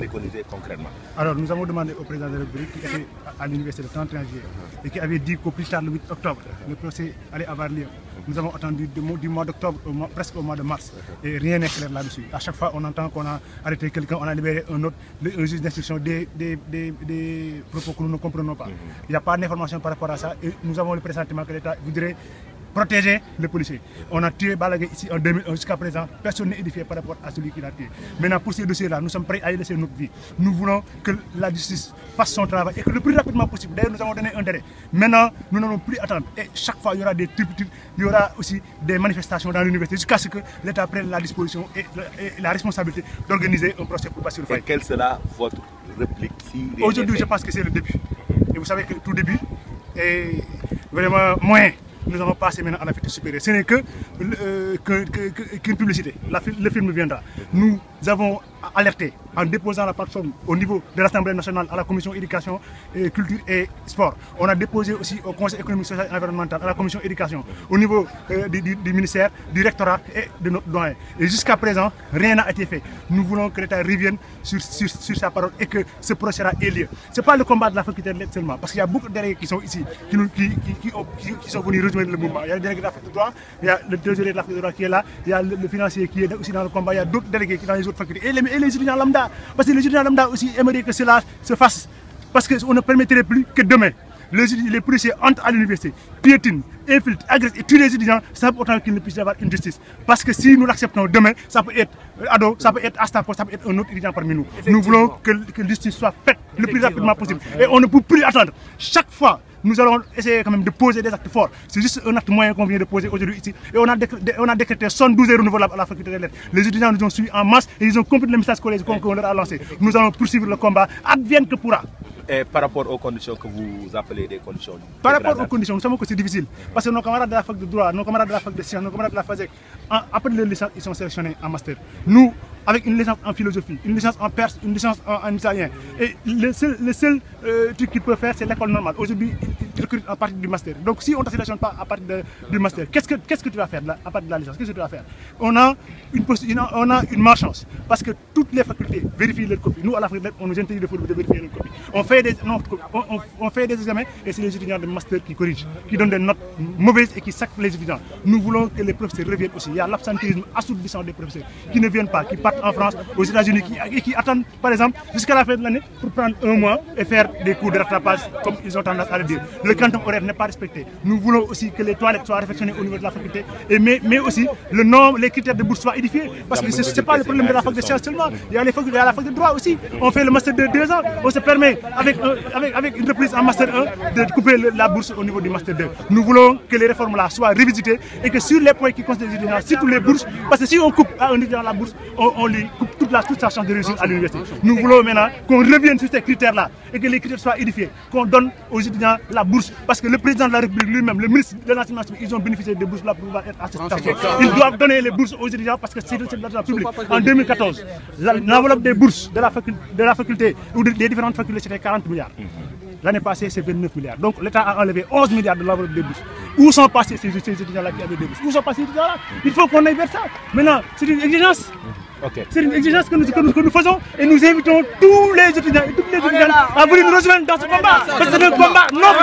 préconisez concrètement? Alors, nous avons demandé au président de la République qui était à l'université le 31 juillet et qui avait dit qu'au plus tard le 8 octobre, le procès allait avoir lieu. Nous avons attendu du mois d'octobre presque au mois de mars et rien n'est clair là-dessus. À chaque fois, on entend qu'on a arrêté quelqu'un, on a libéré un autre, un juge d'instruction, des propos que nous ne comprenons pas. Il n'y a pas d'information par rapport à ça et nous avons le pressentiment que l'État voudrait protéger les policiers. On a tué Balaguer ici en 2001, jusqu'à présent, personne n'est édifié par rapport à celui qui l'a tué. Maintenant, pour ces dossiers-là, nous sommes prêts à y laisser notre vie. Nous voulons que la justice fasse son travail et que le plus rapidement possible. D'ailleurs, nous avons donné un délai. Maintenant, nous n'allons plus attendre. Et chaque fois, il y aura des triptyques, il y aura aussi des manifestations dans l'université, jusqu'à ce que l'État prenne la disposition et la responsabilité d'organiser un procès pour Bassirou Faye. Et quelle sera votre réplique si aujourd'hui, je pense que c'est le début. Et vous savez que tout début est vraiment moyen. Nous allons passer maintenant à la fête supérieure. Ce n'est qu'une publicité. Le film viendra. Nous avons alerté en déposant la plateforme au niveau de l'Assemblée nationale à la commission éducation, culture et sport. On a déposé aussi au Conseil économique, social et environnemental, à la commission éducation, au niveau du ministère, du rectorat et de notre doyen. Et jusqu'à présent, rien n'a été fait. Nous voulons que l'État revienne sur sa parole et que ce procès ait lieu. Ce n'est pas le combat de la faculté de lettres seulement, parce qu'il y a beaucoup de délégués qui sont ici, qui sont venus rejoindre le mouvement. Il y a le délégué de la faculté de droit, il y a le trésorier de la faculté de droit qui est là, il y a le financier qui est aussi dans le combat, il y a d'autres délégués qui sont dans les autres facultés. Et les étudiants lambda, parce que les étudiants lambda aussi aimeraient que cela se fasse, parce qu'on ne permettrait plus que demain, les policiers entrent à l'université, piétinent, infiltrent, agressent et tuent les étudiants sans autant qu'ils ne puissent avoir une justice. Parce que si nous l'acceptons demain, ça peut être Ado, ça peut être Astapos, ça peut être un autre étudiant parmi nous. Nous voulons que la justice soit faite le plus rapidement possible. Et on ne peut plus attendre. Chaque fois, nous allons essayer quand même de poser des actes forts. C'est juste un acte moyen qu'on vient de poser aujourd'hui ici. Et on a décrété 112 heures renouvelables à la faculté des lettres. Les étudiants nous ont suivis en masse et ils ont compris le message collège qu'on leur a lancé. Nous allons poursuivre le combat, advienne que pourra. Et par rapport aux conditions que vous appelez des conditions par rapport aux conditions, nous savons que c'est difficile. Parce que nos camarades de la fac de droit, nos camarades de la fac de sciences, nos camarades de la FASEC, après leur licence, ils sont sélectionnés en master. Nous, avec une licence en philosophie, une licence en perse, une licence en italien. Et le seul truc qu'ils peuvent faire, c'est l'école normale. Aujourd'hui, ils recrutent à partir du master. Donc si on ne te sélectionne pas à partir du master, qu'est-ce que tu vas faire à partir de la licence? Qu'est-ce que tu vas faire? On a une malchance. Parce que toutes les facultés vérifient leurs copies. Nous, à la faculté, on nous interdit de vérifier leurs copies. On fait des examens et c'est les étudiants de master qui corrigent, qui donnent des notes mauvaises et qui sacquent les étudiants. Nous voulons que les professeurs reviennent aussi. Il y a l'absentéisme assourdissant des professeurs qui ne viennent pas, qui partent en France, aux États-Unis et qui attendent, par exemple, jusqu'à la fin de l'année pour prendre un mois et faire des cours de rattrapage comme ils ont tendance à le dire. Le quantum horaire n'est pas respecté. Nous voulons aussi que les toilettes soient réfectionnées au niveau de la faculté, mais aussi le nombre, les critères de bourse soient édifiés. Parce que ce n'est pas le problème de la fac de sciences seulement. Il y a la fac de droit aussi. On fait le master de 2 ans. On se permet, avec une reprise en master 1, de couper la bourse au niveau du master 2. Nous voulons que les réformes-là soient revisitées et que sur les points qui concernent les étudiants, surtout les bourses, parce que si on coupe à un étudiant la bourse, on lui coupe toute sa chance de réussir à l'université. Nous voulons maintenant qu'on revienne sur ces critères-là et que les critères soient édifiés, qu'on donne aux étudiants la bourse. Parce que le président de la République lui-même, le ministre de l'enseignement, ils ont bénéficié des bourses là pour pouvoir être à cette station. Ils doivent donner les bourses aux étudiants parce que c'est de l'argent public. En 2014, l'enveloppe des bourses de la faculté ou des différentes facultés, c'était 40 milliards. L'année passée, c'est 29 milliards. Donc l'État a enlevé 11 milliards de l'enveloppe des bourses. Où sont passés ces étudiants-là qui avaient des bourses? Où sont passés ces étudiants-là? Il faut qu'on aille vers ça. Maintenant, c'est une exigence. C'est une exigence que nous faisons et nous invitons tous les étudiants et toutes les étudiantes à venir nous rejoindre dans ce combat. Parce que c'est un combat non.